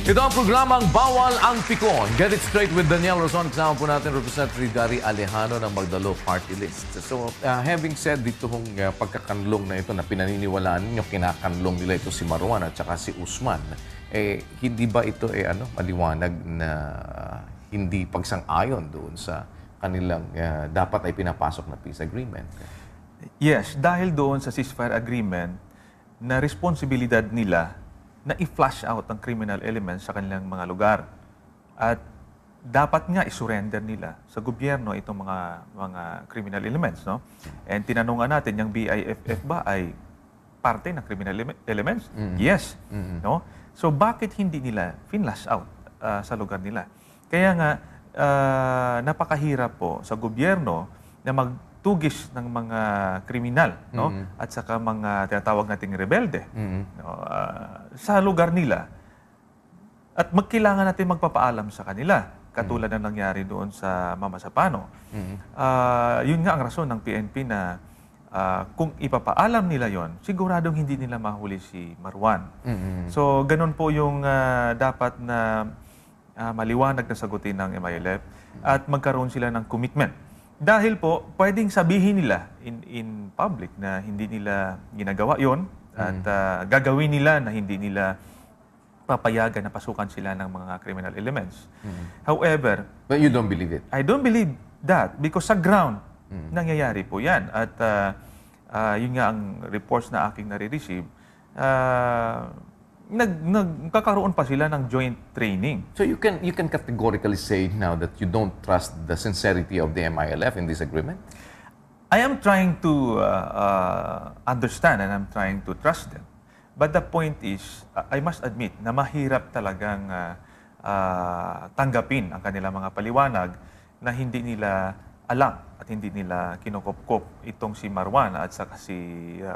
Ito ang programang Bawal ang Pikon. Get it straight with Daniel Rozon. Kasama po natin Representative Gary Alejano ng Magdalo Party List. So, having said dito hong pagkakanlong na ito na pinaniniwalaan ninyo, kinakanlong nila ito si Marwan at saka si Usman, hindi ba ito maliwanag na hindi pagsang-ayon doon sa kanilang dapat ay pinapasok na peace agreement? Yes, dahil doon sa ceasefire agreement na responsibilidad nila na i-flush out ang criminal elements sa kanilang mga lugar. At dapat nga i-surrender nila sa gobyerno itong mga criminal elements, no? And tinanungan natin, yung BIFF ba ay parte ng criminal elements? Yes, no? So bakit hindi nila finlash out sa lugar nila? Kaya nga napakahirap po sa gobyerno na magtugis ng mga kriminal, no? At saka mga tinatawag nating rebelde, no? Sa lugar nila. At magkailangan natin magpapaalam sa kanila, katulad na nangyari doon sa Mama Sapano. Yun nga ang rason ng PNP na kung ipapaalam nila yon, siguradong hindi nila mahuli si Marwan. So ganun po yung dapat na maliwanag na sagutin ng MILF at magkaroon sila ng commitment. Dahil po, pwedeng sabihin nila in public na hindi nila ginagawa yon at gagawin nila na hindi nila papayagan na pasukan sila ng mga criminal elements. However, but you don't believe it? I don't believe that because sa ground, nangyayari po yan. At yun nga ang reports na aking nare-receive, nagkakaroon pa sila ng joint training. So you can categorically say now that you don't trust the sincerity of the MILF in this agreement? I am trying to understand and I'm trying to trust them. But the point is, I must admit na mahirap talagang tanggapin ang kanilang mga paliwanag na hindi nila alam at hindi nila kinukop-kop itong si Marwan at saka si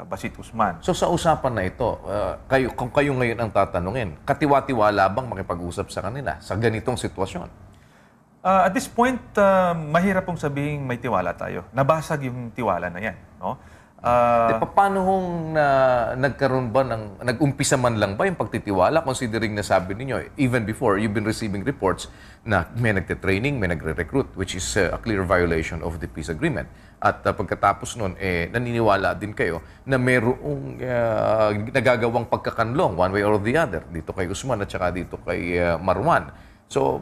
Basit Usman. So sa usapan na ito, kung kayo ngayon ang tatanungin, katiwa-tiwala bang makipag-usap sa kanila sa ganitong sitwasyon? At this point, mahirap pong sabihin may tiwala tayo. Nabasag yung tiwala na yan, no? Paano kung nagkaroon ba nag-umpisa man lang ba yung pagtitiwala, considering na sabi ninyo, even before, you've been receiving reports na may nagte-training, may nagre-recruit, which is a clear violation of the peace agreement. At pagkatapos nun, naniniwala din kayo na mayroong nagagawang pagkakanlong, one way or the other, dito kay Usman at saka dito kay Marwan. So,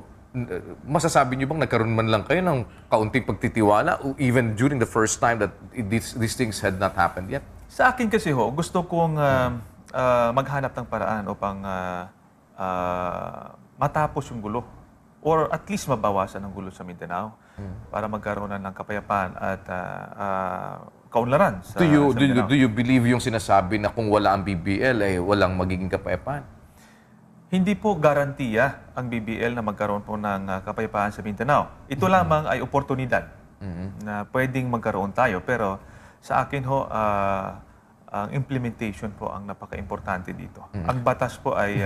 masasabi niyo bang nagkaroon man lang kayo ng kaunting pagtitiwala even during the first time that these things had not happened yet? Sa akin kasi gusto kong maghanap ng paraan upang matapos yung gulo or at least mabawasan ang gulo sa Mindanao para magkaroon ng kapayapaan at kaunlaran sa Mindanao. Do you believe yung sinasabi na kung wala ang BBL ay walang magiging kapayapaan? Hindi po garantiya ang BBL na magkaroon po ng kapayapaan sa Mindanao. Ito lamang ay oportunidad na pwedeng magkaroon tayo. Pero sa akin ang implementation po ang napaka-importante dito. Ang batas po ay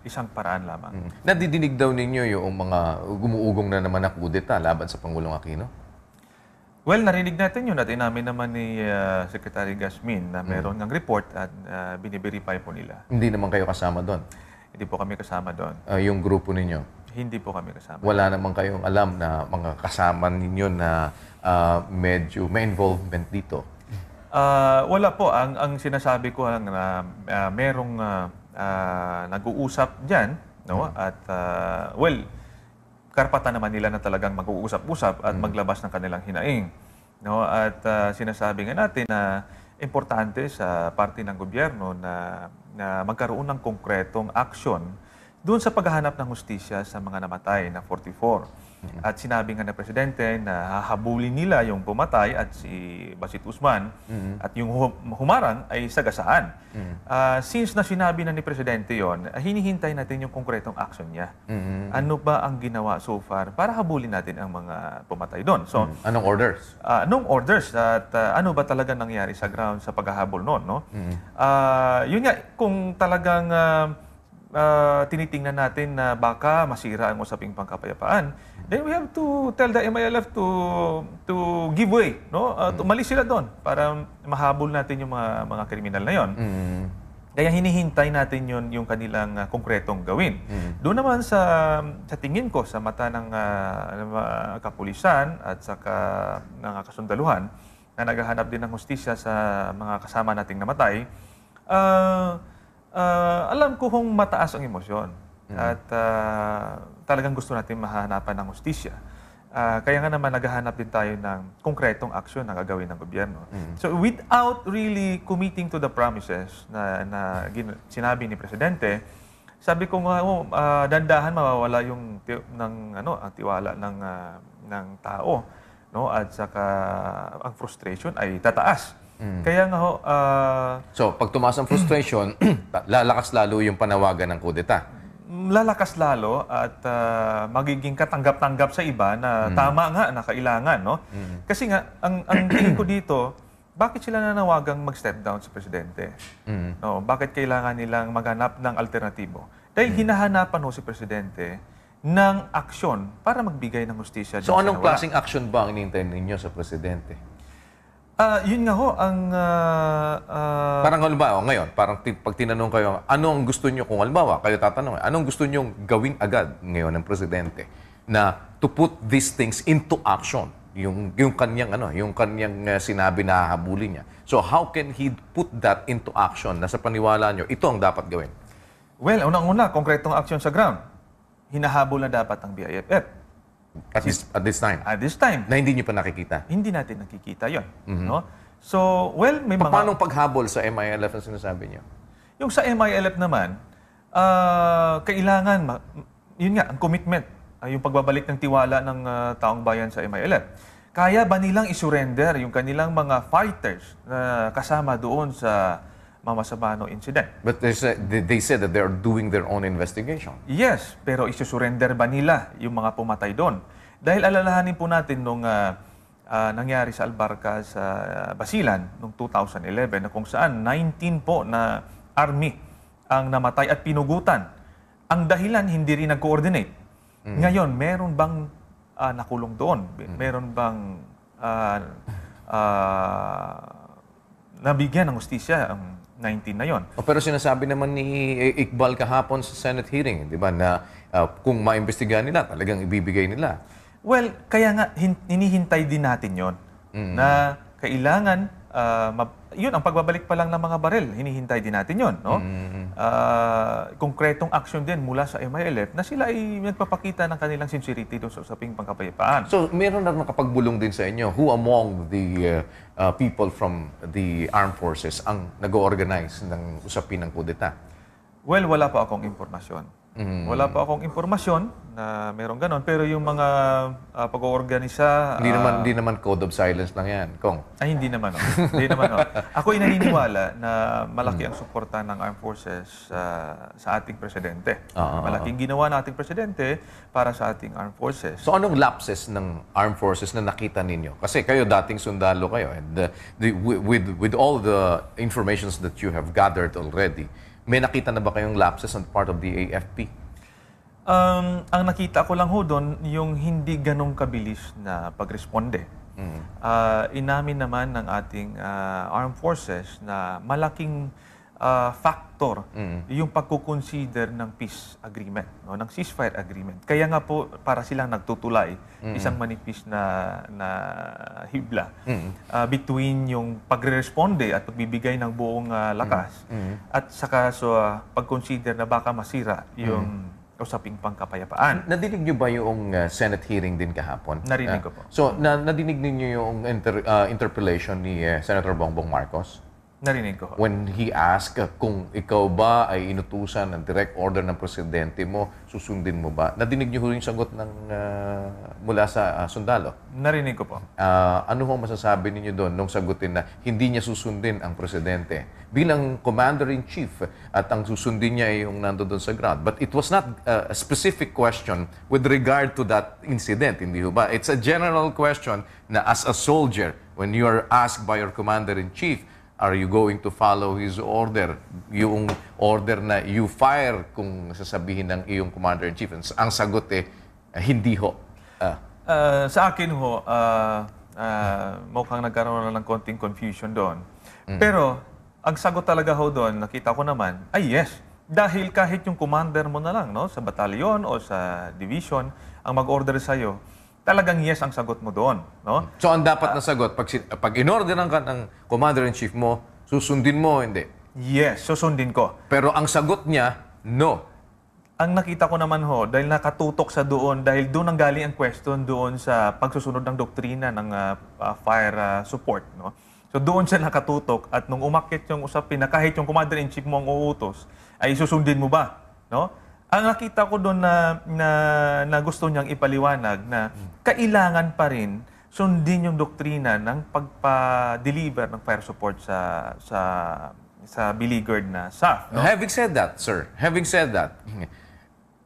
isang paraan lamang. Nadidinig daw ninyo yung mga gumuugong na naman na kudeta laban sa Pangulong Aquino? Well, narinig natin yun at inamin naman ni Secretary Gasmin na meron ng report at biniverify po nila. Hindi naman kayo kasama doon? Hindi po kami kasama doon. Yung grupo ninyo? Hindi po kami kasama. Wala naman kayong alam na mga kasama ninyo na medyo may involvement dito? Wala po. Ang sinasabi ko lang na merong nag-uusap dyan, no? At well, karapatan naman nila na talagang mag-uusap-usap at maglabas ng kanilang hinaing. No? At sinasabi nga natin na importante sa parte ng gobyerno na magkaroon ng konkretong aksyon doon sa paghahanap ng hustisya sa mga namatay na 44. At sinabi nga ng Presidente na hahabulin nila yung pumatay at si Basit Usman at yung humarang ay sagasaan. Since na sinabi na ni Presidente yon, hinihintay natin yung konkretong aksyon niya. Ano ba ang ginawa so far para habulin natin ang mga pumatay doon? So, anong orders? Anong orders at ano ba talaga nangyari sa ground sa paghahabol noon, no? Yun nga, kung talagang tinitingnan natin na baka masira ang usaping pangkapayapaan, then we have to tell the MILF to give way, no? Umalis sila doon para mahabol natin yung mga kriminal na yon. Kaya hinihintay natin yung kanilang konkretong gawin. Doon naman sa tingin ko, sa mata ng kapulisan at saka ng kasundaluhan na naghahanap din ng hustisya sa mga kasama nating namatay, alam ko kung mataas ang emosyon at talagang gusto natin mahanapan ng hustisya. Kaya nga naman naghahanap din tayo ng konkretong aksyon na gagawin ng gobyerno. So without really committing to the promises na sinabi ni Presidente, sabi ko nga, dandahan mawawala yung ang tiwala ng tao, no? At saka ang frustration ay tataas. Kaya nga So, pag tumaas ang frustration, lalakas lalo yung panawagan ng kudeta. lalakas lalo at magiging katanggap-tanggap sa iba na tama nga na kailangan, no? Kasi nga ang tingin ko dito, bakit sila nanawagang mag-step down sa presidente? No, bakit kailangan nilang maghanap ng alternatibo? Dahil hinahanapan si presidente ng aksyon para magbigay ng hustisya. So, anong klaseng action ba ang inintay ninyo sa presidente? Yun nga ang Parang halimbawa, ngayon, pag tinanong kayo, ano ang gusto nyo, kung halimbawa, kayo tatanong, anong gusto nyo gawin agad ngayon ng presidente na to put these things into action? Yung kanyang sinabi na hahabulin niya. So, how can he put that into action na sa paniwala nyo, ito ang dapat gawin? Well, unang-una, konkretong aksyon sa ground. Hinahabol na dapat ang BIFF. At this time? At this time. Na hindi nyo pa nakikita? Hindi natin nakikita yon, no? So, well, may mga... Paano paghabol sa MILF ang sinasabi nyo? Yung sa MILF naman, kailangan, yun nga, ang commitment, yung pagbabalik ng tiwala ng taong bayan sa MILF. Kaya ba nilang isurrender yung kanilang mga fighters na kasama doon sa Mamasabano incident? But they said that they are doing their own investigation. Yes, pero isusurrender ba nila yung mga pumatay doon? Dahil alalahanin po natin nung nangyari sa Albarca sa Basilan noong 2011 na kung saan 19 po na army ang namatay at pinugutan. Ang dahilan hindi rin nag-coordinate. Ngayon, meron bang nakulong doon? Meron bang nabigyan ng hustisya ang 19 na yon? Pero sinasabi naman ni Iqbal kahapon sa Senate hearing, di ba, na kung maimbestigahan nila, talagang ibibigay nila. Well, kaya nga, hinihintay din natin yon na kailangan, yun, ang pagbabalik pa lang ng mga baril, hinihintay din natin yon, no? Konkretong action din mula sa MILF na sila ay nagpapakita ng kanilang sincerity doon sa usaping pangkapayapaan. So, meron na nakapagbulong din sa inyo. Who among the people from the armed forces ang nag-organize ng usapin ng kudeta? Well, wala pa akong impormasyon. Wala pa akong impormasyon na merong ganon. Pero yung mga pag-oorganisa... Hindi naman code of silence lang yan, Kong. Ay, hindi naman. Hindi naman. Ako ay naniniwala na malaki ang suporta ng armed forces sa ating presidente. Malaking ginawa ng ating presidente para sa ating armed forces. So, anong lapses ng armed forces na nakita ninyo? Kasi kayo dating sundalo kayo. And with all the informations that you have gathered already, may nakita na ba kayong lapses on part of the AFP? Ang nakita ko lang ho doon, yung hindi ganong kabilis na pagresponde. Inamin naman ng ating armed forces na malaking factor yung pagkukonsider ng peace agreement, no, ng ceasefire agreement. Kaya nga po, para silang nagtutulay, isang manipis na hibla between yung pagre-responde at pagbibigay ng buong lakas at saka pag-consider na baka masira yung usaping pangkapayapaan. Nadinig niyo ba yung Senate hearing din kahapon? Narinig ko po. So, nadinig niyo yung interpellation ni Senator Bongbong Marcos? Narinig ko. When he asked kung ikaw ba ay inutusan ng direct order ng presidente mo, susundin mo ba? Nadinig niyo yung sagot ng mula sa sundalo? Narinig ko po. Ano ho masasabi ninyo doon nung sagutin na hindi niya susundin ang presidente? Bilang commander-in-chief at ang susundin niya ay yung nando doon sa ground. But it was not a specific question with regard to that incident, hindi ho ba? It's a general question na as a soldier, when you are asked by your commander-in-chief, are you going to follow his order? Yung order na you fire kung sasabihin ng iyong commander-in-chief. Ang sagot hindi ho. Sa akin ho, mukhang nagkaroon na ng konting confusion doon. Pero ang sagot talaga ho doon, nakita ko naman, ay yes. Dahil kahit yung commander mo na lang, no, sa batalyon o sa division, ang mag-order sa'yo, talagang yes ang sagot mo doon. No? So, ang dapat na sagot, pag in-orderan ka ng commander-in-chief mo, susundin mo, hindi. Yes, susundin ko. Pero ang sagot niya, no. Ang nakita ko naman ho, dahil nakatutok sa doon, dahil doon ang galing ang question doon sa pagsusunod ng doktrina ng fire support. No? So doon siya nakatutok at nung umakyat yung usapin na kahit yung commander-in-chief mo ang uutos, ay susundin mo ba? No? Ang nakita ko doon na gusto niyang ipaliwanag na kailangan pa rin sundin yung doktrina ng pagpa-deliver ng fire support sa beleaguered na SAF. No? Having said that, sir,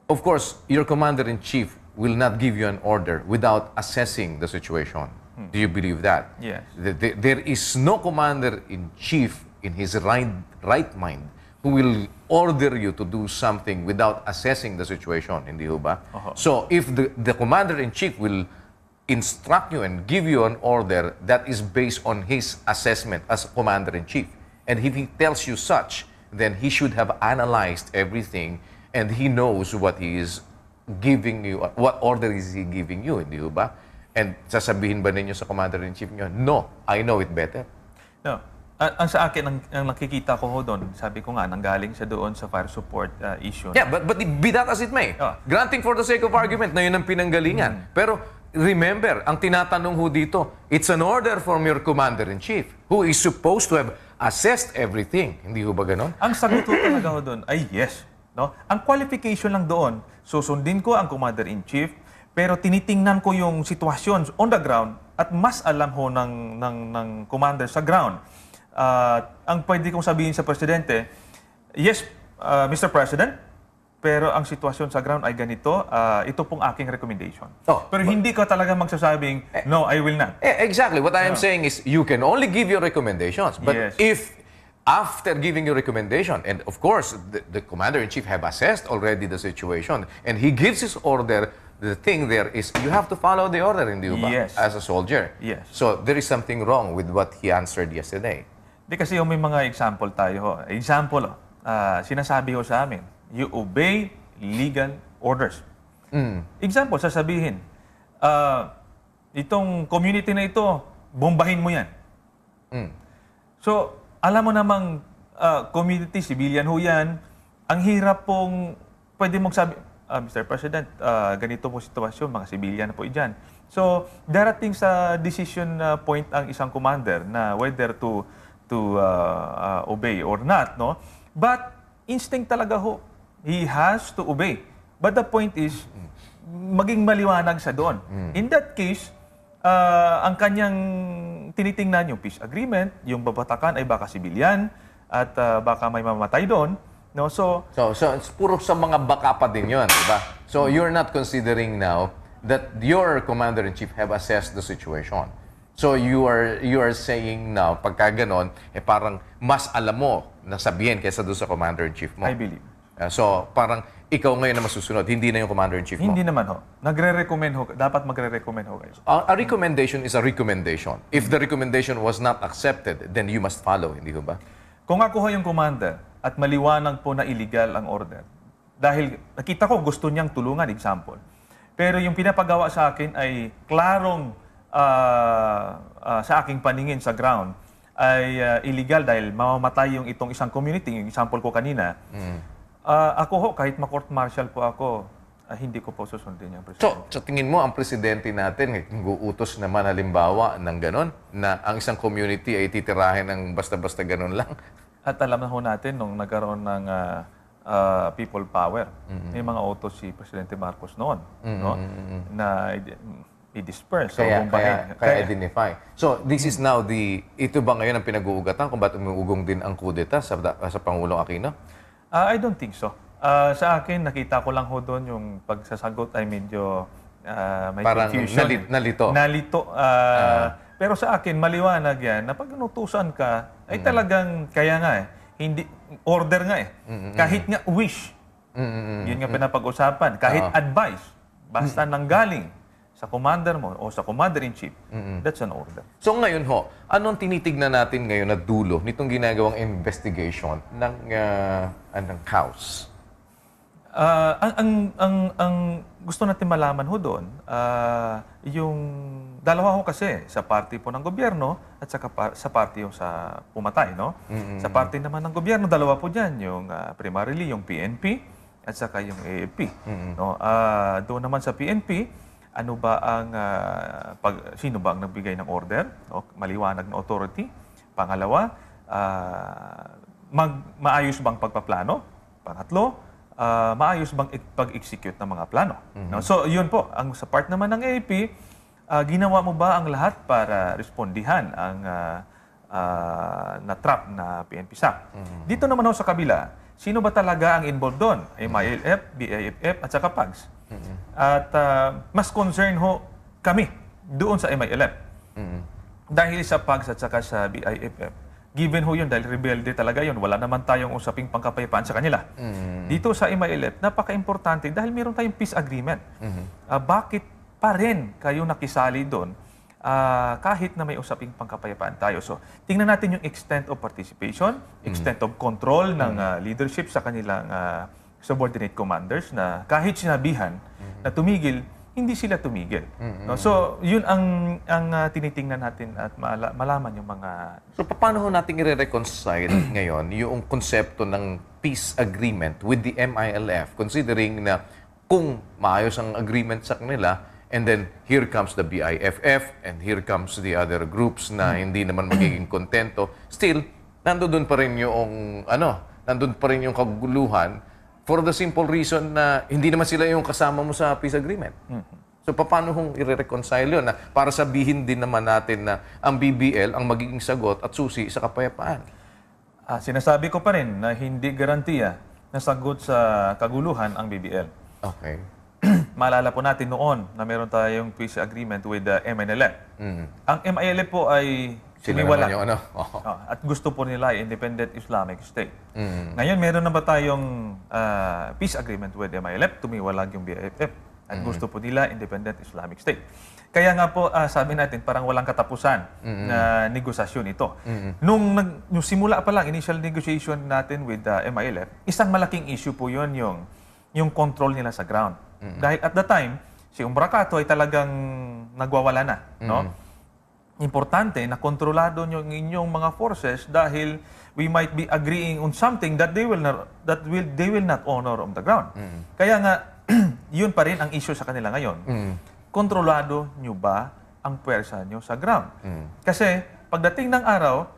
of course, your commander-in-chief will not give you an order without assessing the situation. Do you believe that? Yes. There is no commander-in-chief in his right mind who will order you to do something without assessing the situation, hindi ho ba? So, if the commander-in-chief will instruct you and give you an order that is based on his assessment as commander-in-chief, and if he tells you such, then he should have analyzed everything and he knows what he is giving you, what order is he giving you, hindi ba? And sasabihin ba ninyo sa commander-in-chief niyo, no, I know it better. No. Ang sa akin, ang nakikita ko ho doon, sabi ko nga, nanggaling siya doon sa fire support issue. Yeah, but be that as it may, granting for the sake of argument na yun ang pinanggalingan. Pero remember, ang tinatanong ho dito, it's an order from your commander-in-chief who is supposed to have assessed everything. Hindi ho ba ganon? Ang sagot ho talaga ho doon ay yes. No? Ang qualification lang doon, susundin ko ang commander-in-chief, pero tinitingnan ko yung sitwasyon on the ground at mas alam ho ng commander sa ground. Ang pwede kong sabihin sa presidente, yes, Mr. President, pero ang sitwasyon sa ground ay ganito, ito pong aking recommendation. Pero hindi ka talaga magsasabing, no, I will not. Exactly. What I am saying is, you can only give your recommendations. But if, after giving your recommendation, and of course, the commander-in-chief have assessed already the situation, and he gives his order, the thing there is, you have to follow the order, hindi ba? As a soldier. Yes. So, there is something wrong with what he answered yesterday. Di kasi may mga example tayo ho. Example, sinasabi ho sa amin, you obey legal orders. Example, sasabihin, itong community na ito, bombahin mo yan. So, alam mo namang community, civilian ho yan, ang hirap pong pwede mong sabi, Mr. President, ganito po sitwasyon, mga civilian po dyan. So, darating sa decision point ang isang commander na whether to obey or not, no? But instinct talaga ho. He has to obey. But the point is, maging maliwanag sa doon. In that case, ang kanyang tinitingnan yung peace agreement, yung babatakan ay baka sibilyan at baka may mamatay doon. No? So it's puro sa mga baka pa din yun, di ba? So you're not considering now that your commander-in-chief have assessed the situation. So you are saying now, pagka ganon, parang mas alam mo na sabihin kaysa doon sa commander-in-chief mo. I believe. So parang ikaw ngayon na masusunod, hindi na yung commander-in-chief mo. Hindi naman ho. Nagre-recommend ho. Dapat magre-recommend ho kayo. A recommendation is a recommendation. If the recommendation was not accepted, then you must follow, hindi ba? Kung ako ho yung commander at maliwanag po na illegal ang order, dahil nakita ko gusto niyang tulungan, example. Pero yung pinapagawa sa akin ay klarong sa aking paningin sa ground ay illegal dahil mamamatay yung itong isang community, yung example ko kanina. Ako ho, kahit ma-court martial po ako, hindi ko po susundin yung presidente. So, sa tingin mo, ang presidente natin, guutos naman halimbawa ng ganon, na ang isang community ay titirahin ng basta-basta ganon lang? At alam na ho natin, nung nagkaroon ng people power, may mga utos si Presidente Marcos noon, no? Na i-disperse. Kaya identify. So, this is now ito ba ngayon ang pinag-uugatan kung ba't umuugong din ang kudeta sa Pangulong Aquino? I don't think so. Sa akin, nakita ko lang ho doon yung pagsasagot ay medyo may parang confusion. Nalito. Pero sa akin, maliwanag yan na pag inutusan ka, ay talagang, kaya nga hindi, order nga Kahit nga wish. Yun nga pinapag-usapan. Kahit advice. Basta nanggaling sa commander mo o sa commander-in-chief, that's an order. So ngayon ho, anong tinitignan natin ngayon na dulo nitong ginagawang investigation ng House? Ang gusto natin malaman ho doon, yung dalawa ho kasi sa party po ng gobyerno at sa party yung sa pumatay, no? Sa party naman ng gobyerno, dalawa po dyan, yung primarily yung PNP at saka yung AFP. No? Doon naman sa PNP, ano ba ang sino ba ang nagbigay ng order? No? Maliwanag na authority. Pangalawa, maayos bang pagpaplano? Pangatlo, maayos bang pag-execute ng mga plano? No? So, yun po. Sa part naman ng AAP, ginawa mo ba ang lahat para respondihan ang na-trap na PNP SAC? Dito naman ako sa kabila, sino ba talaga ang involved doon? MILF, BIFF, at saka PAGS. At mas concern ho kami doon sa MILF. Dahil sa PAGS at saka sa BIFF, given ho yun, dahil rebelde talaga yun, wala naman tayong usaping pangkapayapaan sa kanila. Dito sa MILF, napaka-importante dahil meron tayong peace agreement. Bakit pa rin kayo nakisali doon kahit na may usaping pangkapayapaan tayo? So, tingnan natin yung extent of participation, extent of control ng leadership sa kanilang subordinate commanders na kahit sinabihan na tumigil, hindi sila tumigil. No? So, yun ang tinitingnan natin at malaman yung mga... So, paano ho natin i-reconcile ngayon yung konsepto ng peace agreement with the MILF, considering na kung maayos ang agreement sa kanila, and then here comes the BIFF, and here comes the other groups na hindi naman magiging kontento, still, nandun pa rin yung, nandun pa rin yung kaguluhan, for the simple reason na hindi naman sila yung kasama mo sa peace agreement. So, paano hong i-reconcile yun? Na para sabihin din naman natin na ang BBL ang magiging sagot at susi sa kapayapaan. Sinasabi ko pa rin na hindi garantiya na sagot sa kaguluhan ang BBL. Okay. Maalala po natin noon na meron tayong peace agreement with the MNLF. Ang MILF po ay Sila siniwala. naman yung At gusto po nila ay independent Islamic State. Ngayon, meron na ba tayong peace agreement with MILF? Tumiwalag yung BIFF. At gusto po nila independent Islamic State. Kaya nga po, sabi natin, parang walang katapusan na negosasyon ito. Nung simula pa lang, initial negotiation natin with MILF, isang malaking issue po yun yung control nila sa ground. Dahil at the time, si Umbracato ay talagang nagwawala na. No? Importante na kontrolado nyo ang inyong mga forces dahil we might be agreeing on something that they will not honor on the ground. Kaya nga, yun pa rin ang issue sa kanila ngayon. Kontrolado nyo ba ang puwersa nyo sa ground? Kasi pagdating ng araw,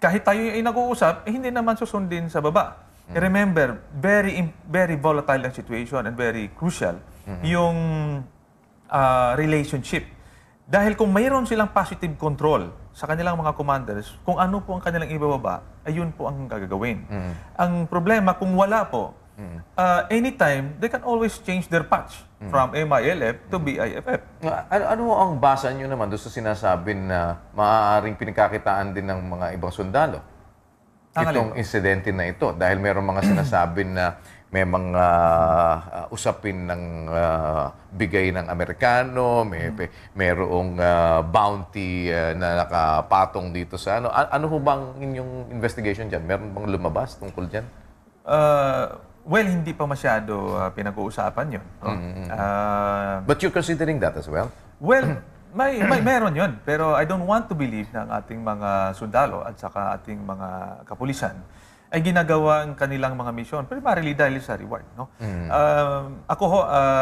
kahit tayo ay nag-uusap, hindi naman susundin sa baba. Remember, very volatile ang situation and very crucial yung relationship. Dahil kung mayroon silang positive control sa kanilang mga commanders, kung ano po ang kanilang ibababa, ayun po ang gagawin. Ang problema, kung wala po, anytime, they can always change their patch from MILF to BIFF. Ano ang basa nyo naman doon sa sinasabi na maaaring pinagkakitaan din ng mga ibang sundalo? Itong insidente na ito. Dahil meron mga sinasabi na may mga usapin ng bigay ng Amerikano, mayroong bounty na nakapatong dito sa ano. Ano ho bang inyong investigation dyan? Meron bang lumabas tungkol dyan? Well, hindi pa masyado pinag-uusapan yun. But you're considering that as well? Well, meron yun. Pero I don't want to believe na ang ating mga sundalo at saka ating mga kapulisan ay ginagawa ang kanilang mga misyon, primarily dahil sa reward. No? Ako ho,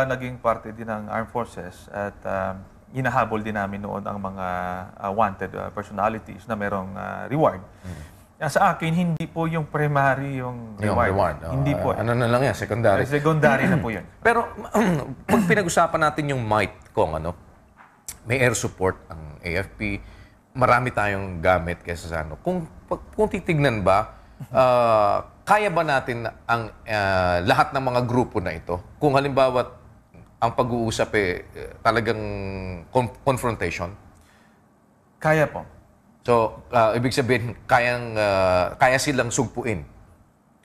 naging parte din ng Armed Forces at hinahabol din namin noon ang mga wanted personalities na merong reward. Sa akin, hindi po yung primary yung reward. Hindi po. Ano na lang yan, secondary. Secondary na po yun. Pero pag pinag-usapan natin yung might kung may air support ang AFP, marami tayong gamit kaysa sa ano. Kung titignan ba, kaya ba natin ang lahat ng mga grupo na ito? Kung halimbawa ang pag-uusap talagang confrontation? Kaya po. So, ibig sabihin, kaya silang sugpuin?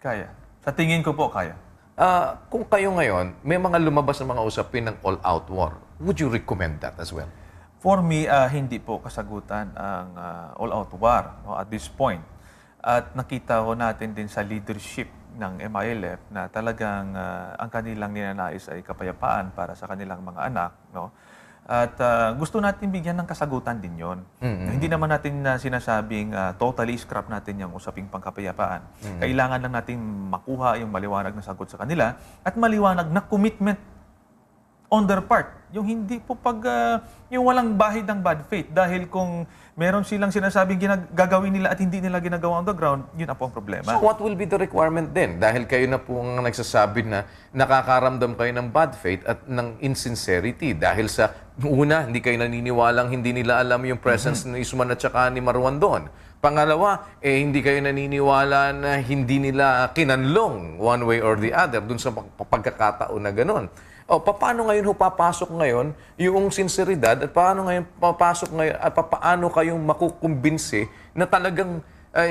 Kaya. Sa tingin ko po, kaya. Kung kayo ngayon, may mga lumabas na mga usapin ng all-out war. Would you recommend that as well? For me, hindi po kasagutan ang all-out war no, at this point. At nakita ho natin din sa leadership ng MILF na talagang ang kanilang ninanais ay kapayapaan para sa kanilang mga anak. No? At gusto natin bigyan ng kasagutan din yon. Hindi naman natin sinasabing totally scrap natin yung usaping pangkapayapaan. Kailangan lang natin makuha yung maliwanag na sagot sa kanila at maliwanag na commitment on their part. Yung hindi po yung walang bahid ng bad faith. Dahil kung meron silang sinasabing gagawin nila at hindi nila ginagawa on the ground, yun na po ang problema. So what will be the requirement then? Dahil kayo na po ang nagsasabi na nakakaramdam kayo ng bad faith at ng insincerity. Dahil sa una, hindi kayo naniniwalang hindi nila alam yung presence ni Usman at saka ni Marwan doon. Pangalawa, hindi kayo naniniwala na hindi nila kinanlong one way or the other dun sa pagkakataon na gano'n. O, paano ngayon papasok ngayon yung sinseridad at paano ngayon papasok ngayon at paano kayong makukumbinsi na talagang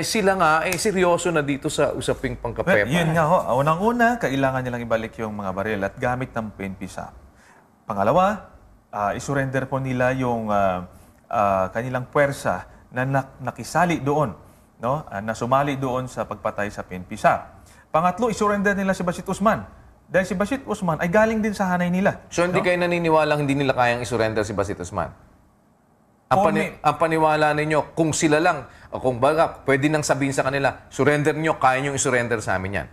sila nga seryoso na dito sa usaping pangkapayapaan? Yun nga ho. Unang-una, kailangan nilang ibalik yung mga baril at gamit ng PNP SAP. Pangalawa, isurrender po nila yung kanilang puwersa na nakisali doon, no? Na sumali doon sa pagpatay sa PNP SAP. Pangatlo, isurrender nila si Basit Usman. Dahil si Basit Usman ay galing din sa hanay nila. So hindi kayo naniniwalang hindi nila kayang isurrender si Basit Usman? Ang paniwala ninyo, kung sila lang, o kung baga, pwede nang sabihin sa kanila, surrender nyo, kaya nyo isurrender sa amin yan.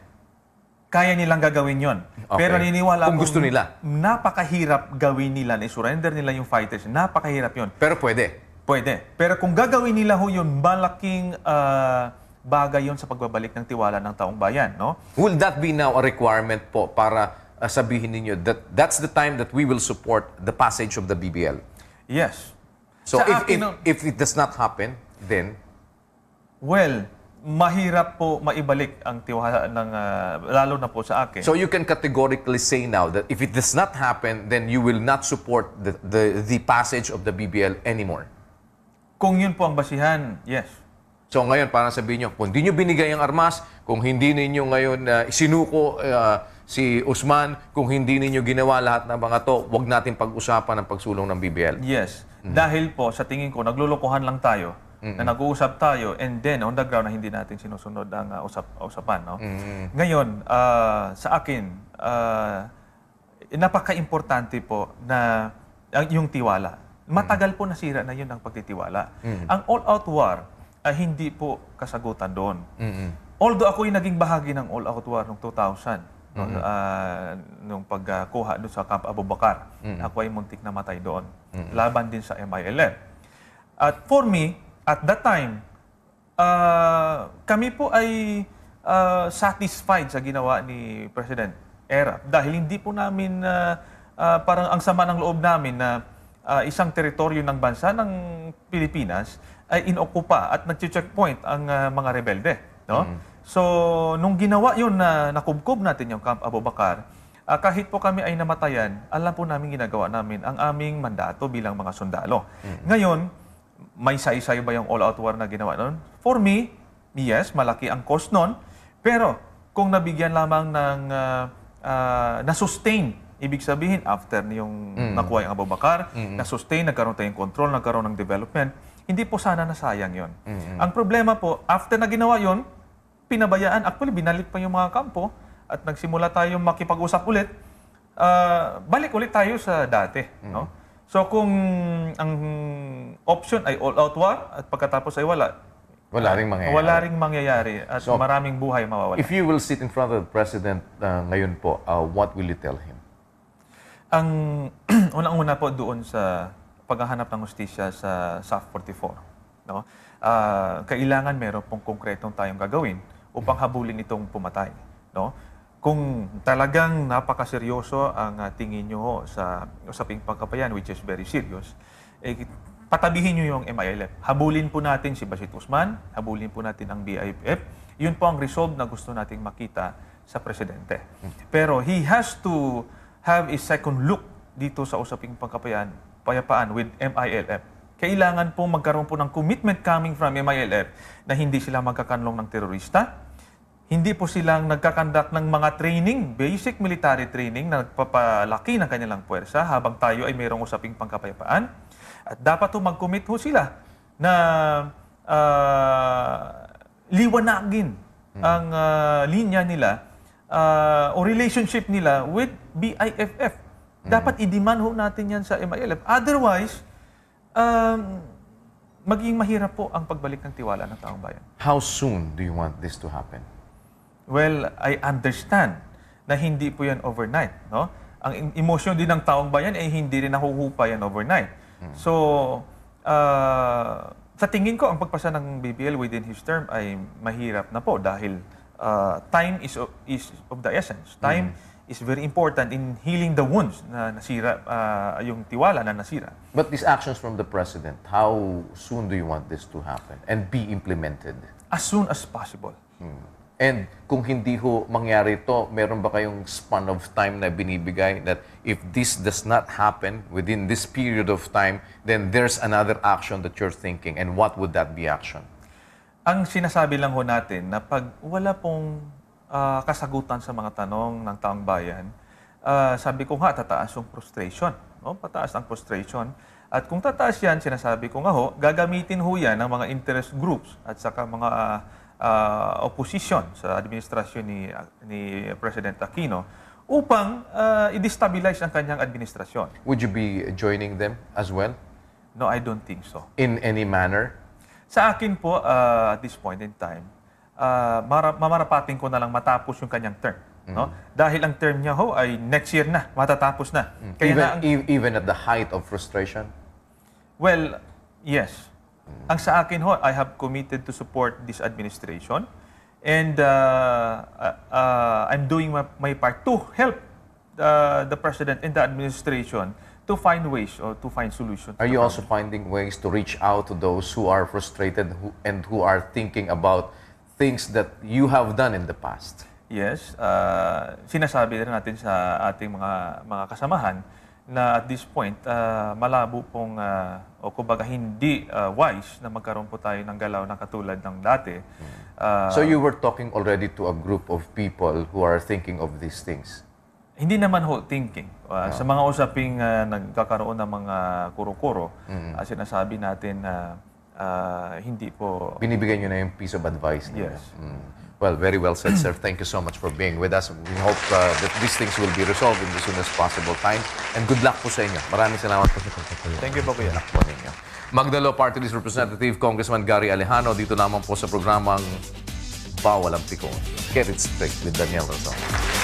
Kaya nilang gagawin yon. Okay. Pero naniniwala Kung gusto nila. Napakahirap gawin nila na isurrender nila yung fighters. Napakahirap yon. Pero pwede. Pwede. Pero kung gagawin nila ho yun, malaking bagay yon sa pagbabalik ng tiwala ng taong bayan, no? Will that be now a requirement po para sabihin ninyo that that's the time that we will support the passage of the BBL? Yes. So Sa if, akin, if it does not happen, then well, mahirap po maibalik ang tiwala ng lalo na po sa akin. so you can categorically say now that if it does not happen, then you will not support the passage of the BBL anymore. Kung yun po ang basihan, yes. So ngayon, parang sabihin nyo, kung hindi nyo binigay ang armas, kung hindi ninyo ngayon isinuko si Usman, kung hindi ninyo ginawa lahat ng mga to, wag natin pag-usapan ang pagsulong ng BBL. Yes. Dahil po, sa tingin ko, naglulukuhan lang tayo, na nag-uusap tayo, and then on the ground na hindi natin sinusunod ang usapan. No? Ngayon, sa akin, napaka-importante po na yung tiwala. Matagal po nasira na yun ang pagtitiwala. Ang all-out war, hindi po kasagutan doon. Although ako'y naging bahagi ng all-out war noong 2000, nung pagkuha doon sa Camp Abu Bakar. Ako ay muntik na matay doon. Laban din sa MILF. At for me, at that time, kami po ay satisfied sa ginawa ni President Erap. Dahil hindi po namin, parang ang sama ng loob namin na isang teritoryo ng bansa ng Pilipinas ay inokupa at nag-checkpoint ang mga rebelde. No? So, nung ginawa yun na nakubkob natin yung Camp Abu Bakar, kahit po kami ay namatayan, alam po namin ginagawa namin ang aming mandato bilang mga sundalo. Ngayon, may saysay ba yung all-out war na ginawa nun? For me, yes, malaki ang cost nun. Pero, kung nabigyan lamang ng na-sustain, ibig sabihin, after yung nakuha yung Abu Bakar, na-sustain, nagkaroon tayong control, nagkaroon ng development, hindi po sana nasayang yon. Ang problema po, after na ginawa yon, pinabayaan, actually, binalik pa yung mga kampo at nagsimula tayong makipag-usap ulit, balik ulit tayo sa dati. No? So kung ang option ay all-out war at pagkatapos ay wala ring mangyayari. Wala ring mangyayari at so, maraming buhay mawawala. If you will sit in front of the President ngayon po, what will you tell him? Ang unang-una po doon sa paghahanap ng hustisya sa SAF 44. No? Kailangan meron pong konkretong tayong gagawin upang habulin itong pumatay. No? Kung talagang napakaseryoso ang tingin nyo sa usaping pagkapayan, which is very serious, patabihin nyo yung MILF. Habulin po natin si Basit Usman, habulin po natin ang BIF. Yun po ang resolve na gusto nating makita sa Presidente. Pero he has to have a second look dito sa usaping payapaan with MILF. Kailangan po magkaroon po ng commitment coming from MILF na hindi sila magkakanlong ng terorista, hindi po silang nagkakandak ng mga training, basic military training na nagpapalaki ng kanilang puwersa habang tayo ay mayroong usaping pangkapayapaan. At dapat po mag-commit ho sila na liwanagin ang linya nila o relationship nila with BIFF. Dapat i-demand ho natin yan sa MILF. Otherwise, maging mahirap po ang pagbalik ng tiwala ng taong bayan. How soon do you want this to happen? Well, I understand na hindi po yan overnight. No? Ang emosyon din ng taong bayan ay hindi rin nahuhupa yan overnight. So, sa tingin ko, ang pagpasa ng BBL within his term ay mahirap na po dahil time is of the essence. Time is very important in healing the wounds na nasira, yung tiwala na nasira. But these actions from the President, how soon do you want this to happen and be implemented? As soon as possible. And kung hindi ho mangyari ito, meron ba kayong span of time na binibigay that if this does not happen within this period of time, then there's another action that you're thinking? And what would that be action? Ang sinasabi lang ho natin na pag wala pong kasagutan sa mga tanong ng taong bayan, sabi ko nga, tataas yung frustration. No? Pataas ang frustration. At kung tataas yan, sinasabi ko nga ho, gagamitin ho yan ng mga interest groups at saka mga opposition sa administrasyon ni President Aquino upang i-destabilize ang kanyang administrasyon. Would you be joining them as well? No, I don't think so. In any manner? Sa akin po, at this point in time, mamarapating ko na lang matapos yung kanyang term. No? Dahil ang term niya ho ay next year na, matatapos na. Kaya Even at the height of frustration? Well, yes. Ang sa akin ho, I have committed to support this administration and I'm doing my part to help the President and the administration to find ways or to find solutions. Are you also finding ways to reach out to those who are frustrated and who are thinking about things that you have done in the past? Yes. Sinasabi rin natin sa ating mga kasamahan na at this point, malabo pong, o kumbaga hindi wise na magkaroon po tayo ng galaw na katulad ng dati. So you were talking already to a group of people who are thinking of these things? Hindi naman ho thinking. Sa mga usaping nagkakaroon ng mga kuro-kuro, sinasabi natin na hindi po... Binibigyan nyo na yung piece of advice. Yes. Well, very well said, sir. Thank you so much for being with us. We hope that these things will be resolved in the soonest possible time. And good luck po sa inyo. Maraming salamat po sa pagpapatuloy. Thank you po, Kuya. Good luck po ninyo. Magdalo Party List Representative Congressman Gary Alejano dito naman po sa programang Bawal ang Pikon. Get it straight with Daniel Razon.